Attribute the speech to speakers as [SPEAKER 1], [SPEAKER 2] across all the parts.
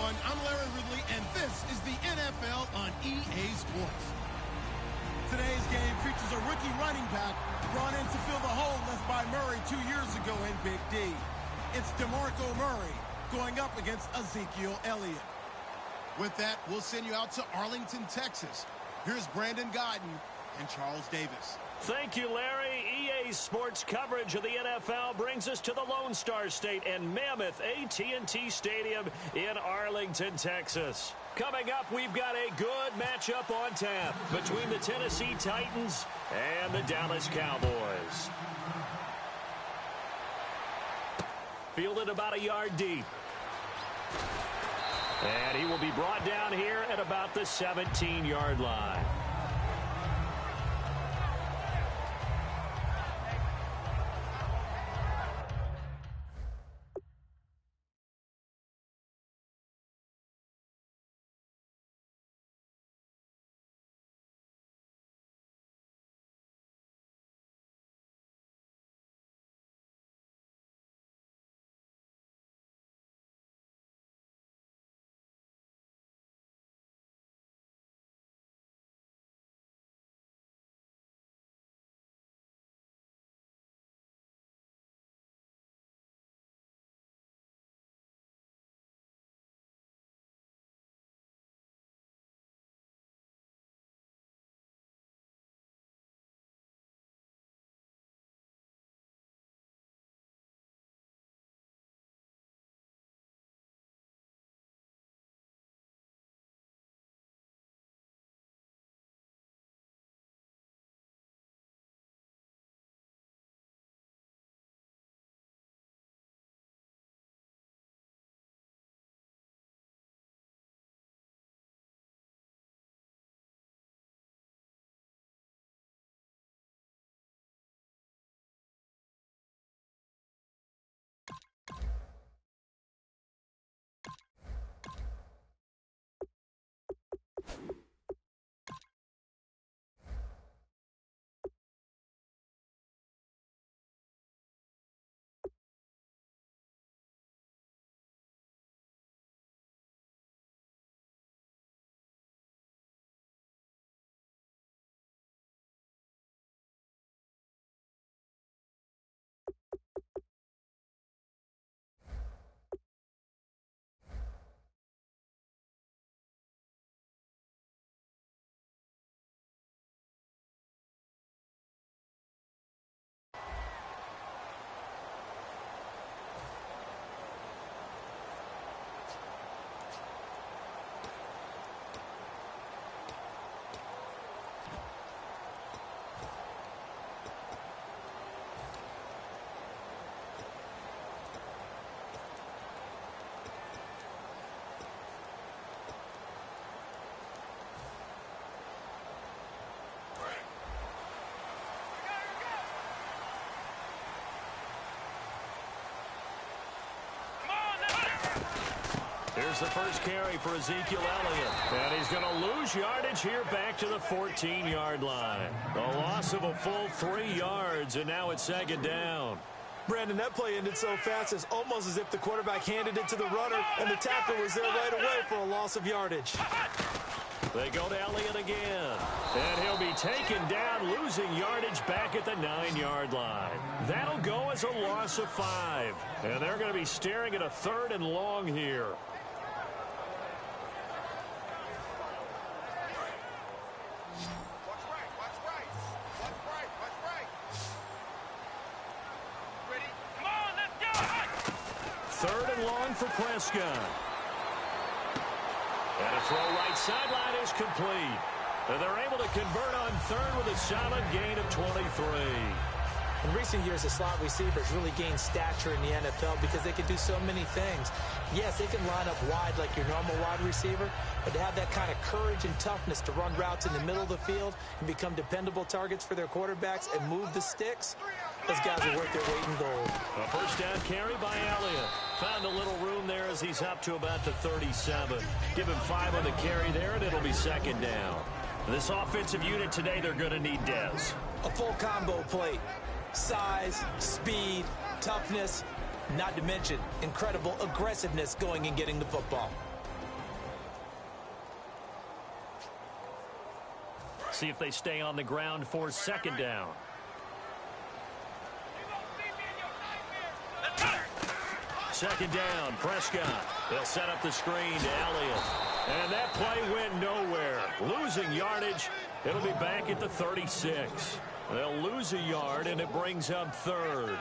[SPEAKER 1] everyone. I'm Larry Ridley, and this is the NFL on EA Sports. Today's game features a rookie running back brought in to fill the hole left by Murray 2 years ago in Big D. It's DeMarco Murray going up against Ezekiel Elliott. With that, we'll send you out to Arlington, Texas. Here's Brandon Godden and Charles Davis.
[SPEAKER 2] Thank you, Larry. EA Sports coverage of the NFL brings us to the Lone Star State and Mammoth AT&T Stadium in Arlington, Texas. Coming up, we've got a good matchup on tap between the Tennessee Titans and the Dallas Cowboys. Fielded about a yard deep. And he will be brought down here at about the 17-yard line. Here's the first carry for Ezekiel Elliott. And he's going to lose yardage here back to the 14-yard line. A loss of a full 3 yards, and now it's second down.
[SPEAKER 3] Brandon, that play ended so fast, it's almost as if the quarterback handed it to the runner, and the tackler was there right away for a loss of yardage.
[SPEAKER 2] They go to Elliott again. And he'll be taken down, losing yardage back at the 9-yard line. That'll go as a loss of 5. And they're going to be staring at a 3rd and long here. For Prescott. And a throw right sideline is complete. And they're able to convert on 3rd with a solid gain of 23.
[SPEAKER 3] In recent years, the slot receivers really gained stature in the NFL because they can do so many things. Yes, they can line up wide like your normal wide receiver, but to have that kind of courage and toughness to run routes in the middle of the field and become dependable targets for their quarterbacks and move the sticks, those guys are worth their weight in gold.
[SPEAKER 2] A first down carry by Elliott. Found a little room there as he's up to about the 37. Give him 5 on the carry there, and it'll be second down. This offensive unit today, they're going to need Dez.
[SPEAKER 3] A full combo plate. Size, speed, toughness, not to mention incredible aggressiveness going and getting the football.
[SPEAKER 2] See if they stay on the ground for second down. Second down, Prescott. They'll set up the screen to Elliott. And that play went nowhere. Losing yardage. It'll be back at the 36. They'll lose a yard, and it brings up third.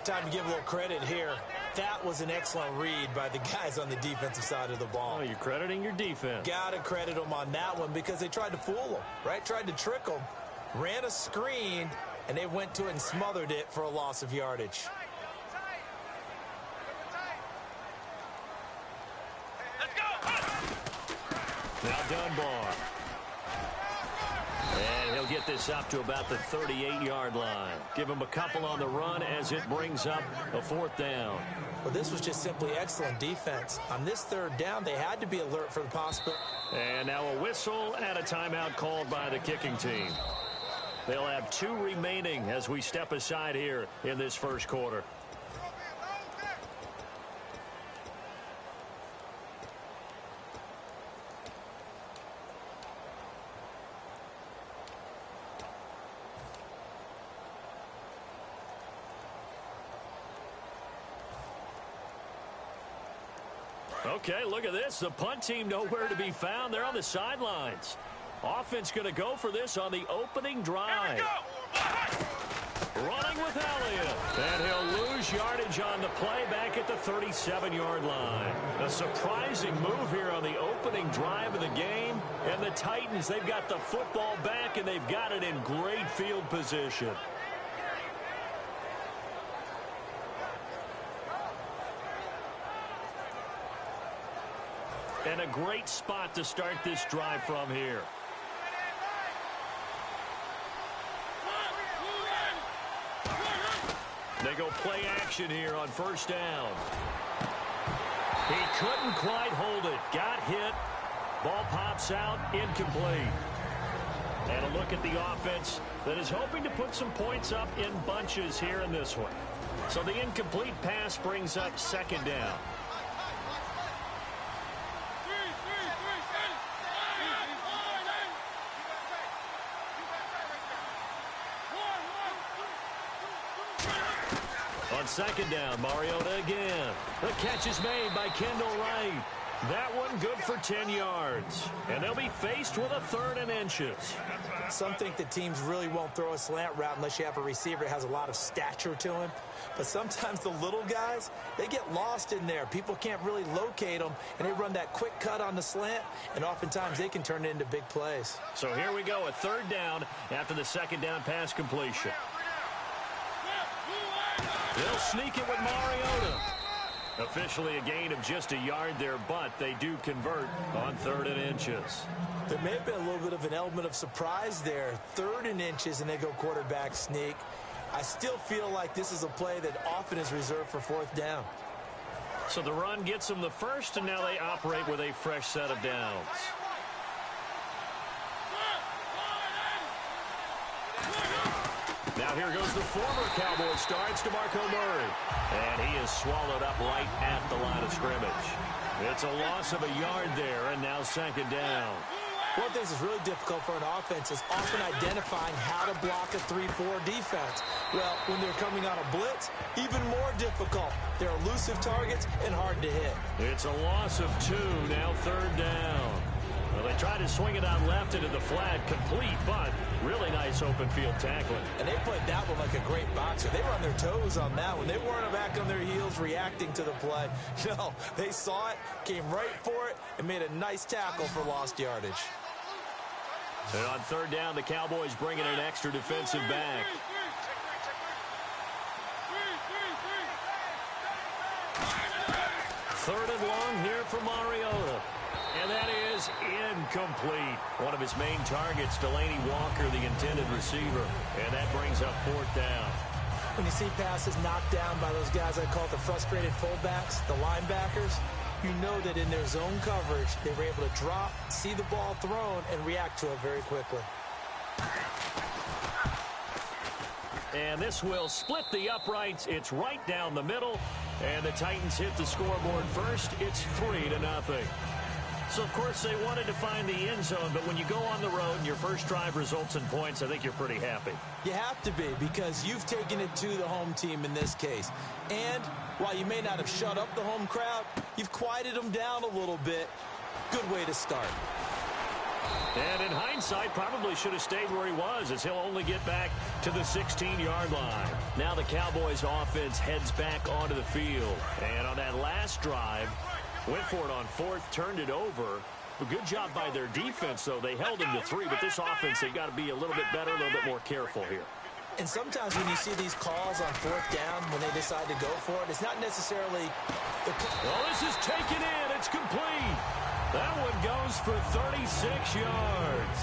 [SPEAKER 3] Time to give a little credit here. That was an excellent read by the guys on the defensive side of the ball.
[SPEAKER 2] Oh, you're crediting your defense.
[SPEAKER 3] Got to credit them on that one because they tried to fool them, right? Tried to trick them. Ran a screen, and they went to it and smothered it for a loss of yardage.
[SPEAKER 2] Now Dunbar. And he'll get this up to about the 38-yard line. Give him a couple on the run as it brings up a fourth down.
[SPEAKER 3] Well, this was just simply excellent defense. On this third down, they had to be alert for the possibility.
[SPEAKER 2] And now a whistle and a timeout called by the kicking team. They'll have 2 remaining as we step aside here in this first quarter. Okay, look at this. The punt team nowhere to be found. They're on the sidelines. Offense going to go for this on the opening drive. Running with Elliott. And he'll lose yardage on the play back at the 37-yard line. A surprising move here on the opening drive of the game. And the Titans, they've got the football back, and they've got it in great field position. And a great spot to start this drive from here. They go play action here on first down. He couldn't quite hold it. Got hit. Ball pops out. Incomplete. And a look at the offense that is hoping to put some points up in bunches here in this one. So the incomplete pass brings up second down. On second down, Mariota again. The catch is made by Kendall Wright. That one good for 10 yards. And they'll be faced with a 3rd and inches.
[SPEAKER 3] Some think that teams really won't throw a slant route unless you have a receiver that has a lot of stature to him. But sometimes the little guys, they get lost in there. People can't really locate them, and they run that quick cut on the slant, and oftentimes they can turn it into big plays.
[SPEAKER 2] So here we go, a 3rd down after the second down pass completion. They'll sneak it with Mariota. Officially a gain of just a yard there, but they do convert on 3rd and inches.
[SPEAKER 3] There may have been a little bit of an element of surprise there. 3rd and inches, and they go quarterback sneak. I still feel like this is a play that often is reserved for 4th down.
[SPEAKER 2] So the run gets them the first, and now they operate with a fresh set of downs. Now here goes the former Cowboy star, DeMarco Murray. And he is swallowed up right at the line of scrimmage. It's a loss of a yard there, and now second down.
[SPEAKER 3] One of the things that's really difficult for an offense is often identifying how to block a 3-4 defense. Well, when they're coming on a blitz, even more difficult. They're elusive targets and hard to hit.
[SPEAKER 2] It's a loss of 2, now 3rd down. Well, they tried to swing it out left into the flat, complete, but really nice open field tackling.
[SPEAKER 3] And they played that one like a great boxer. They were on their toes on that one. They weren't back on their heels reacting to the play. No, they saw it, came right for it, and made a nice tackle for lost yardage.
[SPEAKER 2] And on 3rd down, the Cowboys bring in an extra defensive back. Third and long here for Mariota. And that is incomplete. One of his main targets, Delaney Walker, the intended receiver. And that brings up 4th down.
[SPEAKER 3] When you see passes knocked down by those guys I call the frustrated fullbacks, the linebackers, you know that in their zone coverage, they were able to drop, see the ball thrown, and react to it very quickly.
[SPEAKER 2] And this will split the uprights. It's right down the middle. And the Titans hit the scoreboard first. It's 3-0. So, of course, they wanted to find the end zone, but when you go on the road and your first drive results in points, I think you're pretty happy.
[SPEAKER 3] You have to be, because you've taken it to the home team in this case. And while you may not have shut up the home crowd, you've quieted them down a little bit. Good way to start.
[SPEAKER 2] And in hindsight, probably should have stayed where he was, as he'll only get back to the 16-yard line. Now the Cowboys offense heads back onto the field. And on that last drive, went for it on fourth, turned it over. A good job by their defense, though. They held him to 3, but this offense, they've got to be a little bit better, a little bit more careful here.
[SPEAKER 3] And sometimes when you see these calls on fourth down, when they decide to go for it, it's not necessarily the...
[SPEAKER 2] Well, this is taken in. It's complete. That one goes for 36 yards.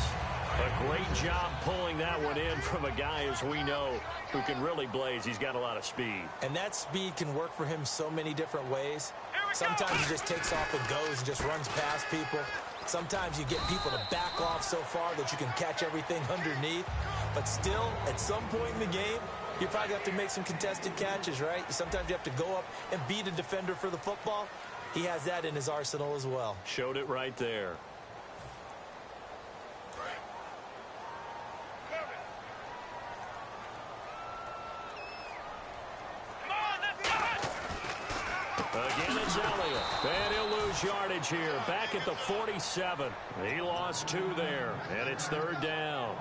[SPEAKER 2] A great job pulling that one in from a guy, as we know, who can really blaze. He's got a lot of speed.
[SPEAKER 3] And that speed can work for him so many different ways. Sometimes he just takes off and goes and just runs past people. Sometimes you get people to back off so far that you can catch everything underneath. But still, at some point in the game, you probably have to make some contested catches, right? Sometimes you have to go up and beat a defender for the football. He has that in his arsenal as well.
[SPEAKER 2] Showed it right there. Again, it's Elliott. And he'll lose yardage here. Back at the 47. He lost 2 there. And it's third down.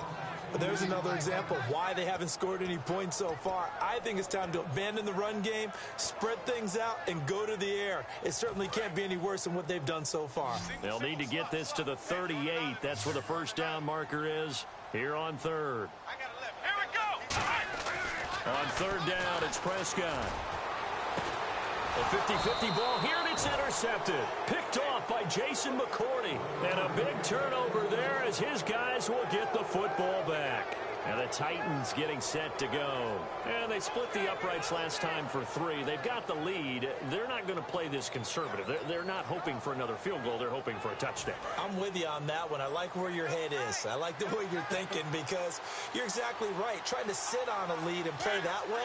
[SPEAKER 3] But there's another example of why they haven't scored any points so far. I think it's time to abandon the run game, spread things out, and go to the air. It certainly can't be any worse than what they've done so far.
[SPEAKER 2] They'll need to get this to the 38. That's where the first down marker is here on third.
[SPEAKER 4] Here we go.
[SPEAKER 2] On third down, it's Prescott. A 50-50 ball here, and it's intercepted. Picked off by Jason McCourty. And a big turnover there as his guys will get the football back. And the Titans getting set to go. And they split the uprights last time for 3. They've got the lead. They're not going to play this conservative. They're not hoping for another field goal. They're hoping for a touchdown.
[SPEAKER 3] I'm with you on that one. I like where your head is. I like the way you're thinking, because you're exactly right. Trying to sit on a lead and play that way,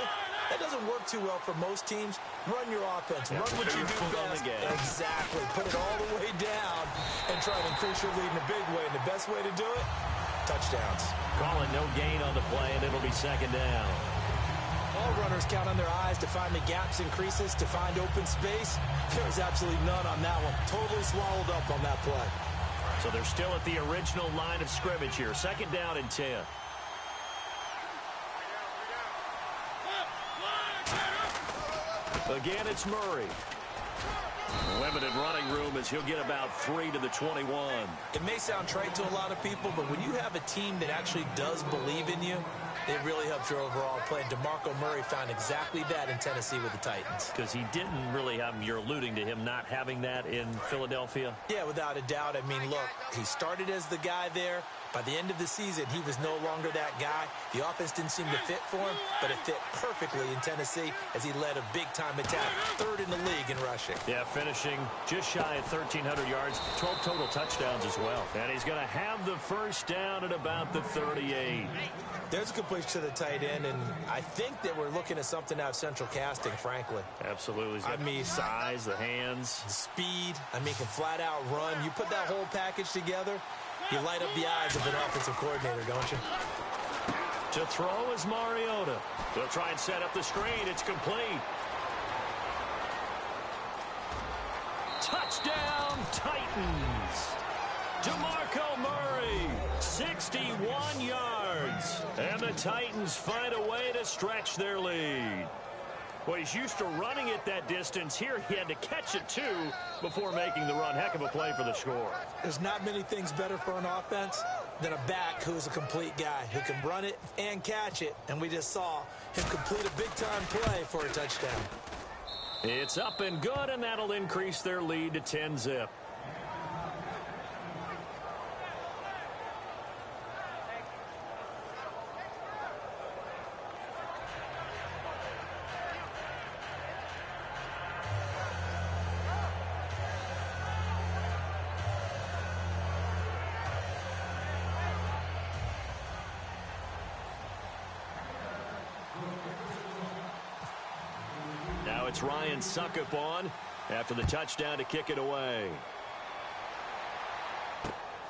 [SPEAKER 3] that doesn't work too well for most teams. Run your offense. Run what you do best. Exactly. Put it all the way down and try to increase your lead in a big way. And the best way to do it, touchdowns.
[SPEAKER 2] Calling no gain on the play, and it'll be second down.
[SPEAKER 3] All runners count on their eyes to find the gaps and creases, to find open space. There was absolutely none on that one. Totally swallowed up on that play.
[SPEAKER 2] So they're still at the original line of scrimmage here. Second down and 10. Again, it's Murray. Limited running room as he'll get about 3 to the 21.
[SPEAKER 3] It may sound trite to a lot of people, but when you have a team that actually does believe in you, it really helps your overall play. DeMarco Murray found exactly that in Tennessee with the Titans.
[SPEAKER 2] Because he didn't really have, you're alluding to him not having that in Philadelphia?
[SPEAKER 3] Yeah, without a doubt. I mean, look, he started as the guy there. By the end of the season, he was no longer that guy. The offense didn't seem to fit for him, but it fit perfectly in Tennessee as he led a big-time attack, 3rd in the league in rushing.
[SPEAKER 2] Yeah, finishing just shy of 1,300 yards, 12 total touchdowns as well. And he's going to have the first down at about the 38.
[SPEAKER 3] There's a completion to the tight end, and I think that we're looking at something out of central casting, frankly.
[SPEAKER 2] Absolutely. He's got the size, the hands.
[SPEAKER 3] The speed. I mean, can flat-out run. You put that whole package together, you light up the eyes of an offensive coordinator, don't you?
[SPEAKER 2] To throw is Mariota. They'll try and set up the screen. It's complete. Touchdown, Titans. DeMarco Murray, 61 yards. And the Titans find a way to stretch their lead. Well, he's used to running it that distance. Here he had to catch it, too, before making the run. Heck of a play for the score.
[SPEAKER 3] There's not many things better for an offense than a back who's a complete guy, who can run it and catch it. And we just saw him complete a big-time play for a touchdown.
[SPEAKER 2] It's up and good, and that'll increase their lead to 10-zip. It's Ryan Suckup on after the touchdown to kick it away.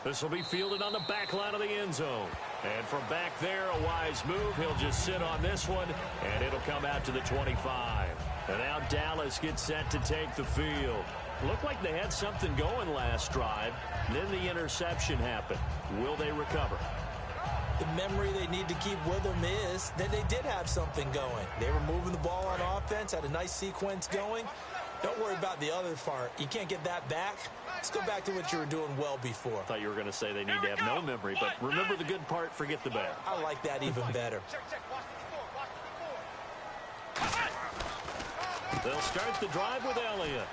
[SPEAKER 2] This will be fielded on the back line of the end zone. And from back there, a wise move. He'll just sit on this one, and it'll come out to the 25. And now Dallas gets set to take the field. Looked like they had something going last drive. Then the interception happened. Will they recover?
[SPEAKER 3] The memory they need to keep with them is that they did have something going. They were moving the ball on offense, had a nice sequence going. Don't worry about the other part. You can't get that back. Let's go back to what you were doing well before.
[SPEAKER 2] I thought you were going to say they need to have no memory, but remember the good part, forget the bad.
[SPEAKER 3] I like that even better.
[SPEAKER 2] They'll start the drive with Elliott.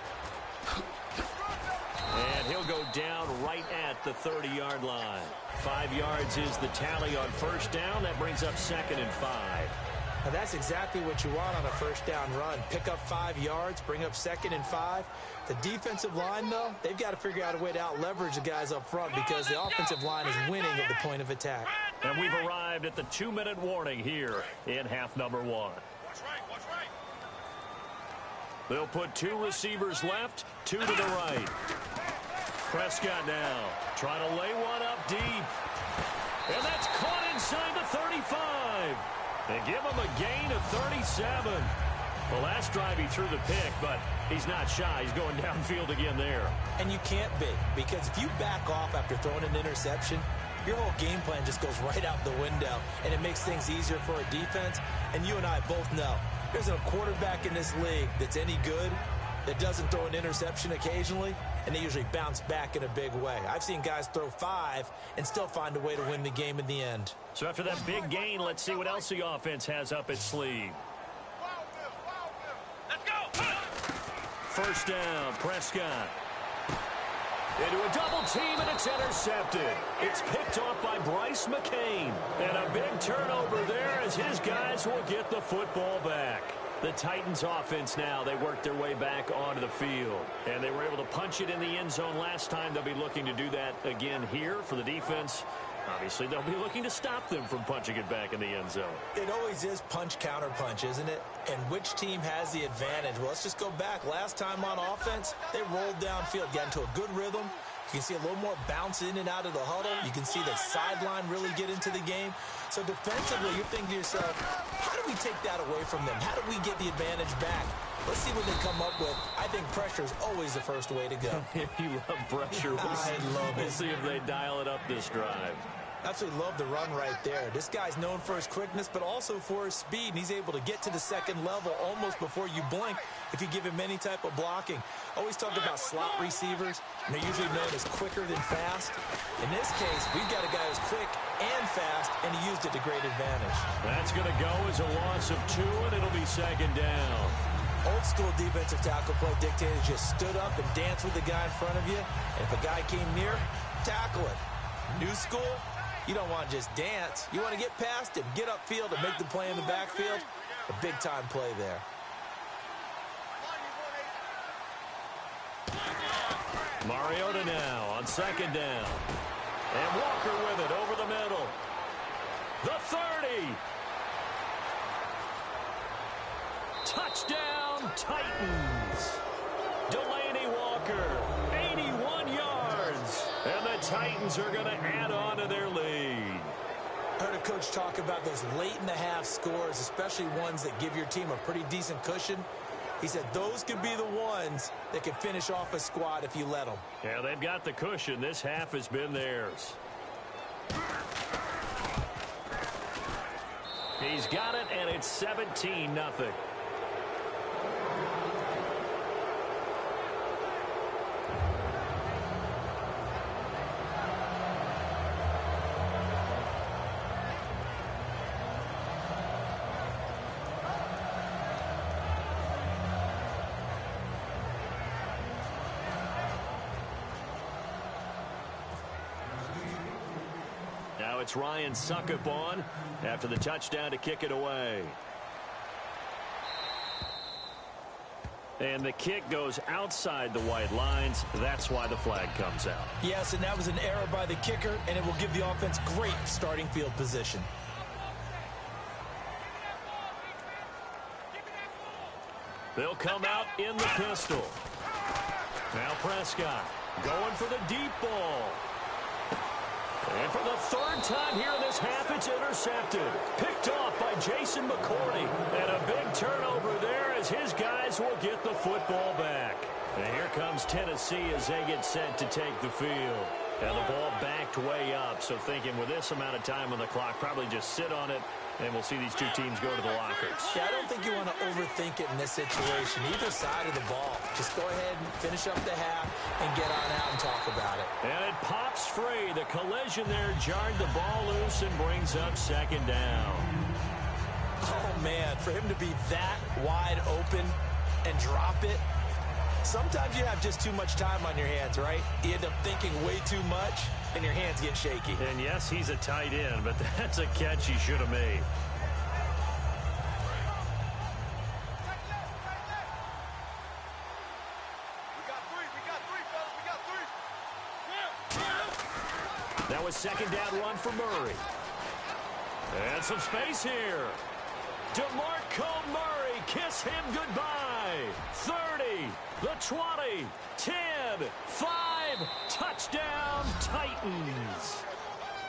[SPEAKER 2] And he'll go down right at the 30-yard line. 5 yards is the tally on first down. That brings up 2nd and 5.
[SPEAKER 3] Now that's exactly what you want on a first down run. Pick up 5 yards, bring up 2nd and 5. The defensive line, though, they've got to figure out a way to out-leverage the guys up front because the offensive line is winning at the point of attack.
[SPEAKER 2] And we've arrived at the 2-minute warning here in half number 1.
[SPEAKER 4] Watch right.
[SPEAKER 2] They'll put 2 receivers left, 2 to the right. Prescott now trying to lay one up deep. And that's caught inside the 35. They give him a gain of 37. The last drive he threw the pick, but he's not shy. He's going downfield again there.
[SPEAKER 3] And you can't be, because if you back off after throwing an interception, your whole game plan just goes right out the window, and it makes things easier for a defense. And you and I both know there's a quarterback in this league that's any good that doesn't throw an interception occasionally, and they usually bounce back in a big way. I've seen guys throw 5 and still find a way to win the game in the end.
[SPEAKER 2] So after that big gain, let's see what else the offense has up its sleeve.
[SPEAKER 4] Let's go.
[SPEAKER 2] First down, Prescott. Into a double team, and it's intercepted. It's picked off by Bryce McCain. And a big turnover there as his guys will get the football back. The Titans offense now, they worked their way back onto the field. And they were able to punch it in the end zone last time. They'll be looking to do that again here for the defense. Obviously, they'll be looking to stop them from punching it back in the end zone.
[SPEAKER 3] It always is punch, counter punch, isn't it? And which team has the advantage? Well, let's just go back. Last time on offense, they rolled downfield, got into a good rhythm. You can see a little more bounce in and out of the huddle. You can see the sideline really get into the game. So defensively, you're thinking to yourself, how do we take that away from them? How do we get the advantage back? Let's see what they come up with. I think pressure is always the first way to go.
[SPEAKER 2] You love pressure.
[SPEAKER 3] I love it.
[SPEAKER 2] We'll see if they dial it up this drive.
[SPEAKER 3] Absolutely love the run right there. This guy's known for his quickness, but also for his speed. And he's able to get to the second level almost before you blink if you give him any type of blocking. Always talk about slot receivers, and they're usually known as quicker than fast. In this case, we've got a guy who's quick and fast, and he used it to great advantage.
[SPEAKER 2] That's going to go as a loss of 2, and it'll be 2nd down.
[SPEAKER 3] Old school defensive tackle play dictated just stood up and danced with the guy in front of you. And if a guy came near, tackle it. New school, you don't want to just dance. You want to get past him, get upfield, and make the play in the backfield. A big-time play there.
[SPEAKER 2] Mariota now on 2nd down. And Walker with it over the middle. The 30. Touchdown, Titans. Delaney Walker, 81 yards. And the Titans are going to add on to their lead.
[SPEAKER 3] I heard a coach talk about those late-in-the-half scores, especially ones that give your team a pretty decent cushion. He said those could be the ones that can finish off a squad if you let them.
[SPEAKER 2] Yeah, they've got the cushion. This half has been theirs. He's got it, and it's 17-0. Now it's Ryan Suckup on after the touchdown to kick it away. And the kick goes outside the white lines. That's why the flag comes out.
[SPEAKER 3] Yes, and that was an error by the kicker, and it will give the offense great starting field position.
[SPEAKER 2] They'll come out in the pistol. Now Prescott going for the deep ball. And for the third time here in this half, it's intercepted. Picked off by Jason McCourty. And a big turnover there as his guys will get the football back. And here comes Tennessee as they get set to take the field. And the ball backed way up, so thinking with this amount of time on the clock, probably just sit on it, and we'll see these two teams go to the lockers.
[SPEAKER 3] Yeah, I don't think you want to overthink it in this situation, either side of the ball. Just go ahead and finish up the half and get on out and talk about it.
[SPEAKER 2] And it pops free. The collision there jarred the ball loose and brings up second down.
[SPEAKER 3] Oh, man, for him to be that wide open and drop it, sometimes you have just too much time on your hands, right? You end up thinking way too much, and your hands get shaky.
[SPEAKER 2] And yes, he's a tight end, but that's a catch he should have made. That was second down run for Murray. And some space here. DeMarco Murray, kiss him goodbye. 30, the 20, 10, 5, touchdown Titans.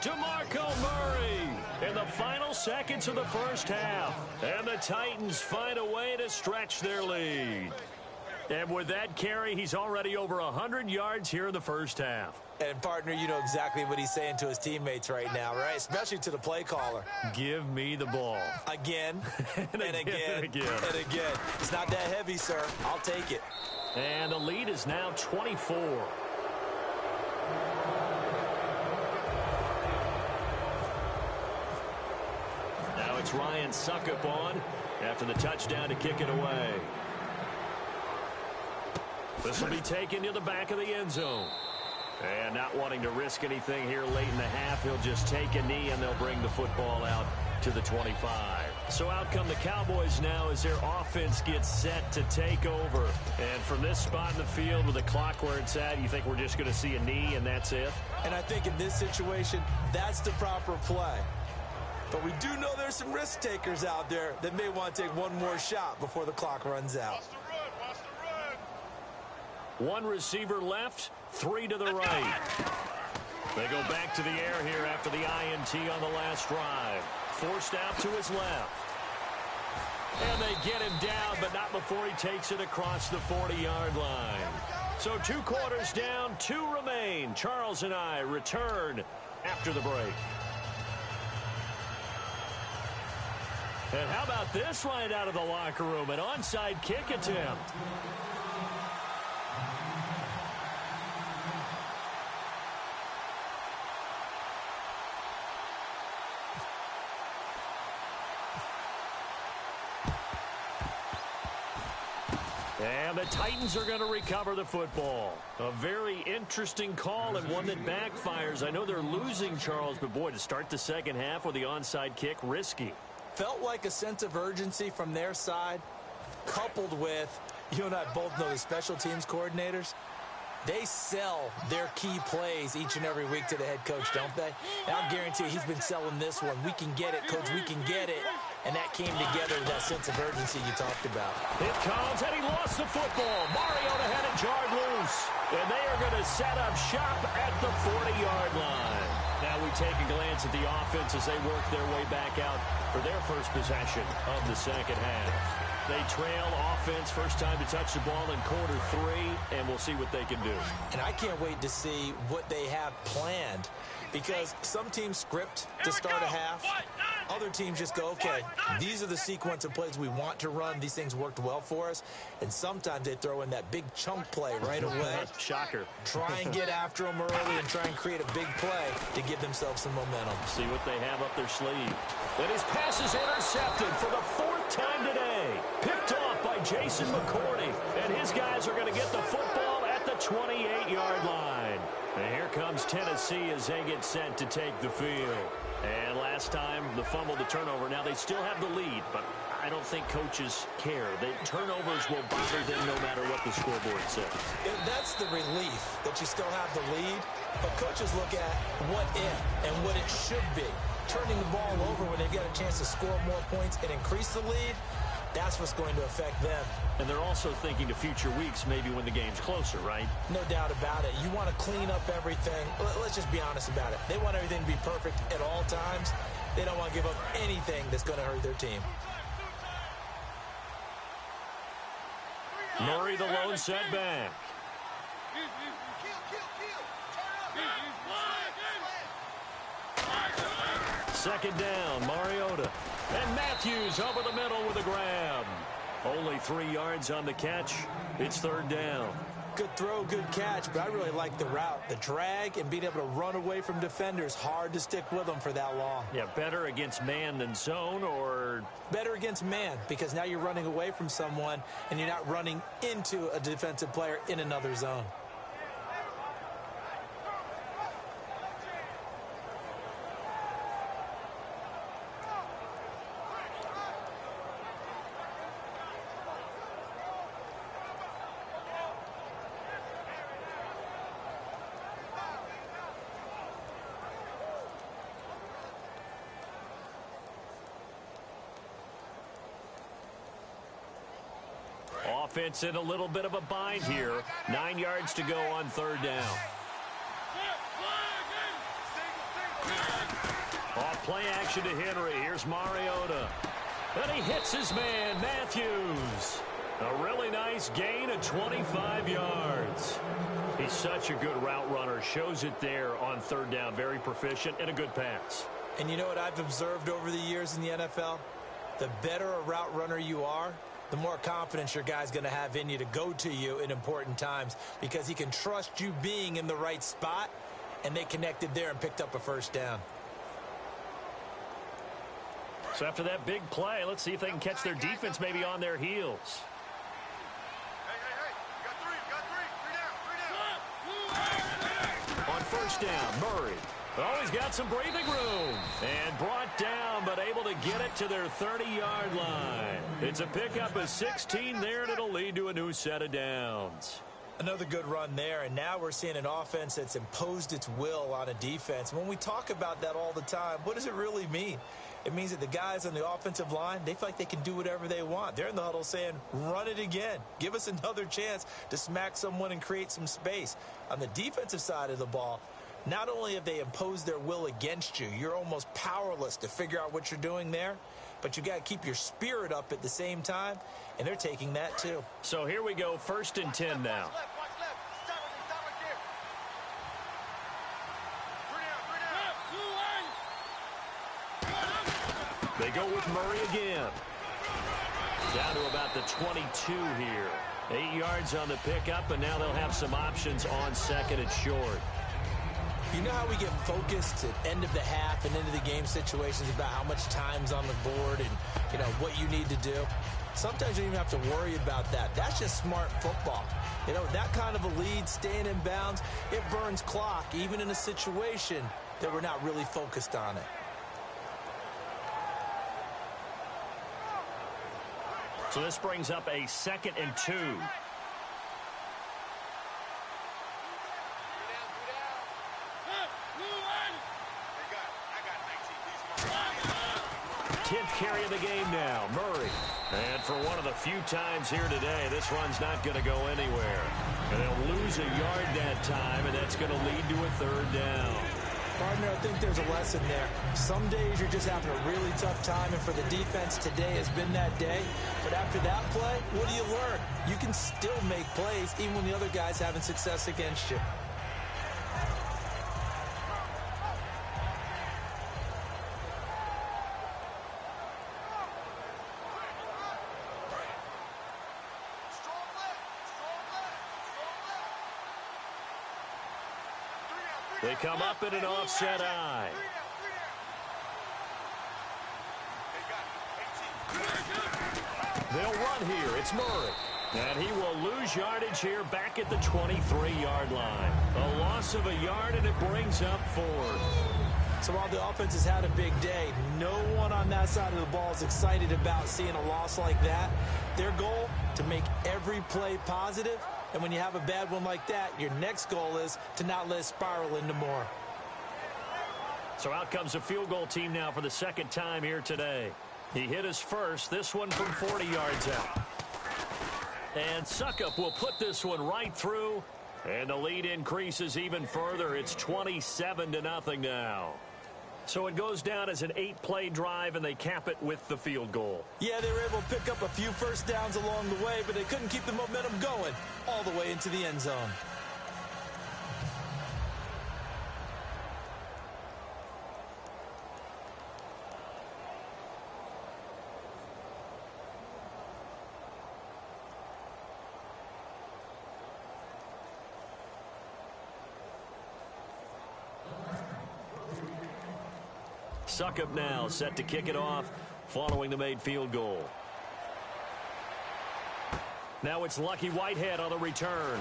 [SPEAKER 2] DeMarco Murray in the final seconds of the first half. And the Titans find a way to stretch their lead. And with that carry, he's already over 100 yards here in the first half.
[SPEAKER 3] And, partner, you know exactly what he's saying to his teammates right now, right? Especially to the play caller.
[SPEAKER 2] Give me the ball.
[SPEAKER 3] Again, and again,
[SPEAKER 2] and again.
[SPEAKER 3] And again. It's not that heavy, sir. I'll take it.
[SPEAKER 2] And the lead is now 24. Now it's Ryan Suckup on after the touchdown to kick it away. This will be taken to the back of the end zone. And not wanting to risk anything here late in the half, he'll just take a knee and they'll bring the football out to the 25. So out come the Cowboys now as their offense gets set to take over. And from this spot in the field with the clock where it's at, you think we're just going to see a knee and that's it?
[SPEAKER 3] And I think in this situation, that's the proper play. But we do know there's some risk takers out there that may want to take one more shot before the clock runs out.
[SPEAKER 2] One receiver left, 3 to the right. They go back to the air here after the INT on the last drive. Forced out to his left. And they get him down, but not before he takes it across the 40-yard line. So 2 quarters down, 2 remain. Charles and I return after the break. And how about this right out of the locker room? An onside kick attempt. And the Titans are going to recover the football. A very interesting call and one that backfires. I know they're losing, Charles, but boy, to start the second half with the onside kick, risky.
[SPEAKER 3] Felt like a sense of urgency from their side, coupled with, you and I both know the special teams coordinators, they sell their key plays each and every week to the head coach, don't they? And I'll guarantee you he's been selling this one. We can get it, coach, we can get it. And that came together with that sense of urgency you talked about.
[SPEAKER 2] It comes, and he lost the football. Mariota had it jarred loose. And they are going to set up shop at the 40-yard line. Now we take a glance at the offense as they work their way back out for their first possession of the second half. They trail offense, first time to touch the ball in quarter 3, and we'll see what they can do.
[SPEAKER 3] And I can't wait to see what they have planned, because some teams script to start a half. Other teams just go, okay, these are the sequence of plays we want to run. These things worked well for us. And sometimes they throw in that big chunk play right away.
[SPEAKER 2] Shocker.
[SPEAKER 3] Try and get after them early and try and create a big play to give themselves some momentum.
[SPEAKER 2] See what they have up their sleeve. And his pass is intercepted for the 4th time today. Picked off by Jason McCourty. And his guys are going to get the football at the 28-yard line. And here comes Tennessee as they get set to take the field. And last time, the fumble, the turnover. Now, they still have the lead, but I don't think coaches care. The turnovers will bother them no matter what the scoreboard says.
[SPEAKER 3] That's the relief that you still have the lead. But coaches look at what if and what it should be. Turning the ball over when they've got a chance to score more points and increase the lead, That's what's going to affect them.
[SPEAKER 2] And they're also thinking to future weeks, maybe when the game's closer, right?
[SPEAKER 3] No doubt about it. You want to clean up everything. Let's just be honest about it. They want everything to be perfect at all times. They don't want to give up anything that's going to hurt their team.
[SPEAKER 2] Murray, the lone setback. Second down, Mariota. And Matthews over the middle with a grab. Only 3 yards on the catch. It's third down.
[SPEAKER 3] Good throw, good catch, but I really like the route. The drag and being able to run away from defenders, hard to stick with them for that long.
[SPEAKER 2] Yeah, better against man than zone, or?
[SPEAKER 3] Better against man, because now you're running away from someone and you're not running into a defensive player in another zone.
[SPEAKER 2] Offense in a little bit of a bind here. 9 yards to go on third down. Off play action to Henry. Here's Mariota. And he hits his man, Matthews. A really nice gain of 25 yards. He's such a good route runner. Shows it there on third down. Very proficient and a good pass.
[SPEAKER 3] And you know what I've observed over the years in the NFL? The better a route runner you are, the more confidence your guy's going to have in you to go to you in important times, because he can trust you being in the right spot, and they connected there and picked up a first down.
[SPEAKER 2] So after that big play, let's see if they can catch their defense maybe on their heels. On first down, Murray. Oh, he's got some breathing room. And brought down, but able to get it to their 30-yard line. It's a pickup of 16 there, and it'll lead to a new set of downs.
[SPEAKER 3] Another good run there, and now we're seeing an offense that's imposed its will on a defense. When we talk about that all the time, what does it really mean? It means that the guys on the offensive line, they feel like they can do whatever they want. They're in the huddle saying, run it again. Give us another chance to smack someone and create some space. On the defensive side of the ball, not only have they imposed their will against you, you're almost powerless to figure out what you're doing there, but you got to keep your spirit up at the same time, and they're taking that too.
[SPEAKER 2] So here we go, 1st and 10 now. They go with Murray again. Down to about the 22 here. 8 yards on the pickup, and now they'll have some options on second and short.
[SPEAKER 3] You know how we get focused at end of the half and into the game situations about how much time's on the board and, you know, what you need to do? Sometimes you don't even have to worry about that. That's just smart football. You know, that kind of a lead, staying in bounds, it burns clock, even in a situation that we're not really focused on it.
[SPEAKER 2] So this brings up a 2nd and 2. 10th carry of the game now, Murray. And for one of the few times here today, this run's not going to go anywhere. And they'll lose a yard that time, and that's going to lead to a 3rd down.
[SPEAKER 3] Partner, I think there's a lesson there. Some days you're just having a really tough time, and for the defense, today has been that day. But after that play, what do you learn? You can still make plays even when the other guy's having success against you.
[SPEAKER 2] They come up in an offset eye. They'll run here. It's Murray. And he will lose yardage here back at the 23-yard line. A loss of a yard, and it brings up 4th.
[SPEAKER 3] So while the offense has had a big day, no one on that side of the ball is excited about seeing a loss like that. Their goal, to make every play positive. And when you have a bad one like that, your next goal is to not let it spiral into more.
[SPEAKER 2] So out comes a field goal team now for the 2nd time here today. He hit his first, this one from 40 yards out. And Suckup will put this one right through, and the lead increases even further. It's 27-0 now. So it goes down as an 8-play drive, and they cap it with the field goal.
[SPEAKER 3] Yeah, they were able to pick up a few first downs along the way, but they couldn't keep the momentum going all the way into the end zone.
[SPEAKER 2] Suckup now set to kick it off following the made field goal. Now it's Lucky Whitehead on the return.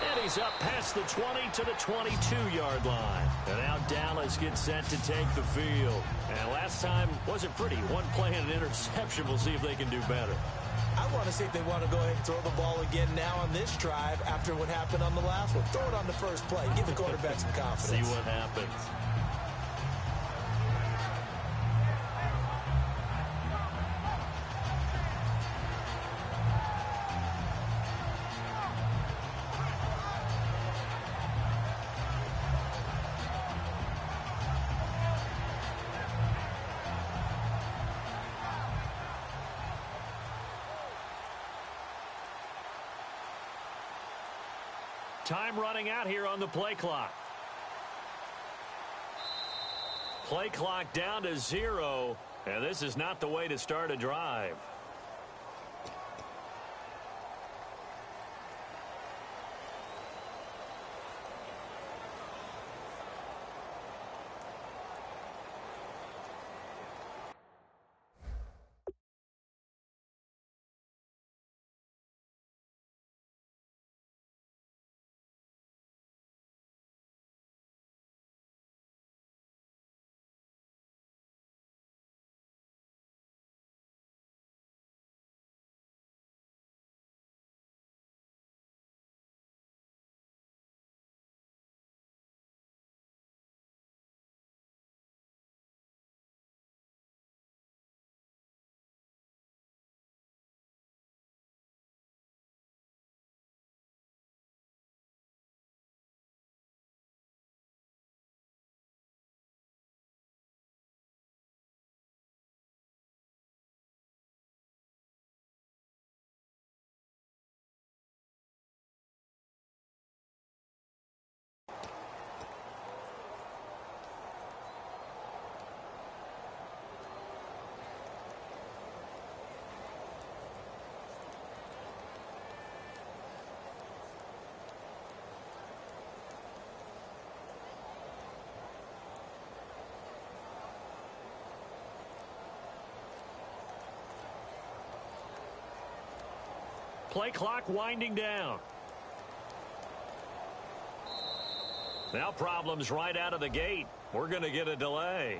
[SPEAKER 2] And he's up past the 20 to the 22-yard line. And now Dallas gets set to take the field. And last time wasn't pretty. One play and an interception. We'll see if they can do better.
[SPEAKER 3] I want to see if they want to go ahead and throw the ball again now on this drive after what happened on the last one. Throw it on the first play. Give the quarterback some confidence.
[SPEAKER 2] See what happens. Time running out here on the play clock. Play clock down to 0, and this is not the way to start a drive. Play clock winding down. Now problems right out of the gate. We're going to get a delay.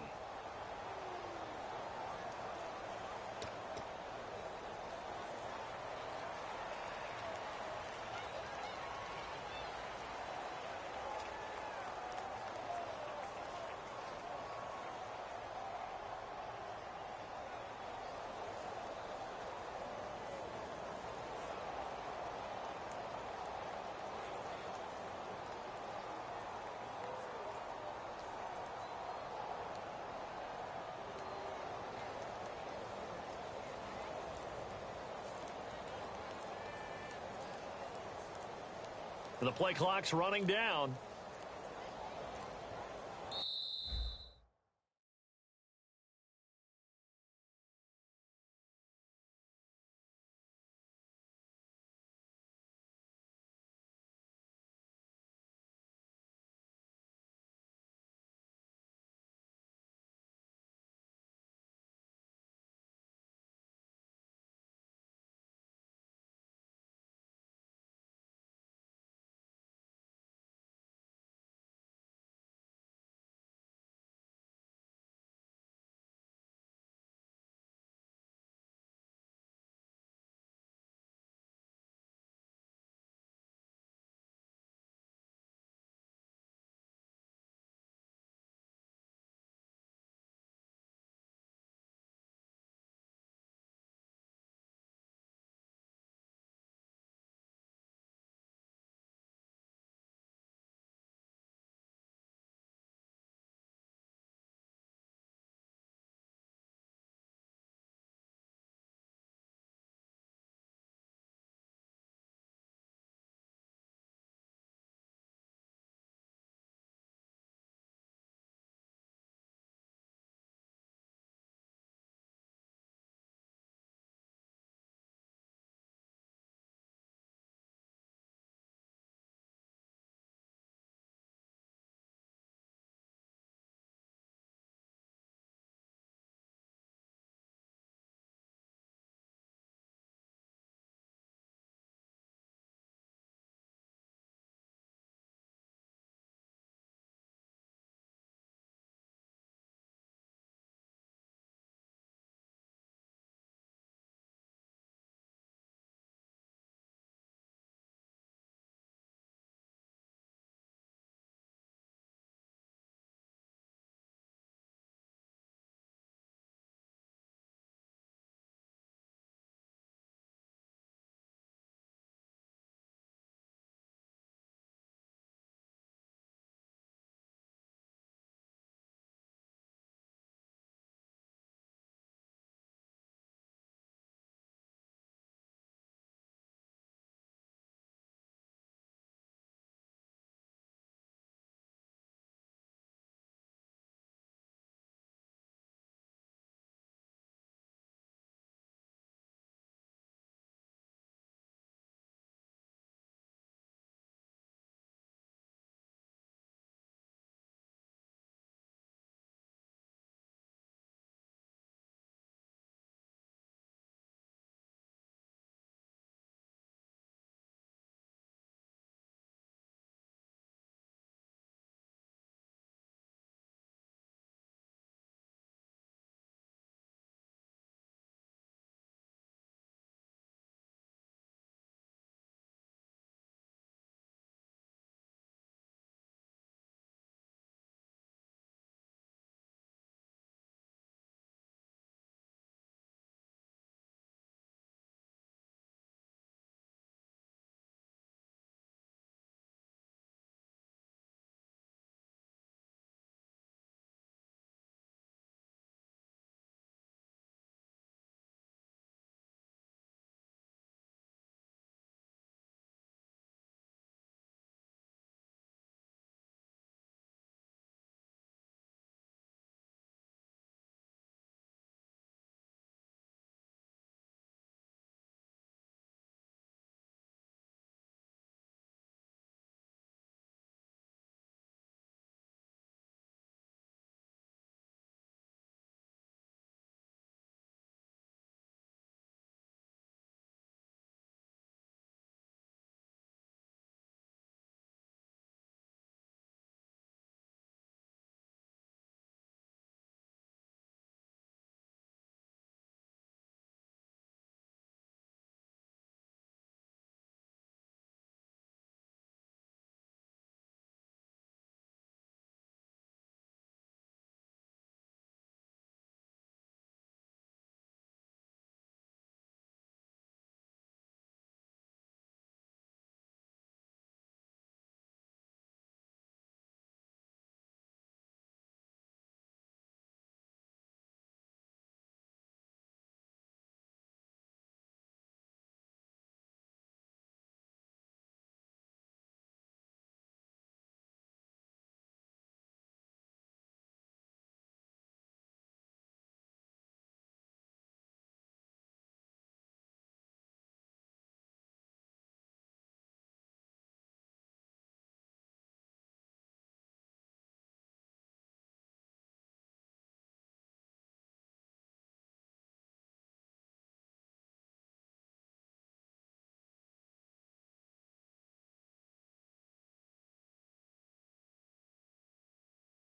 [SPEAKER 2] The play clock's running down.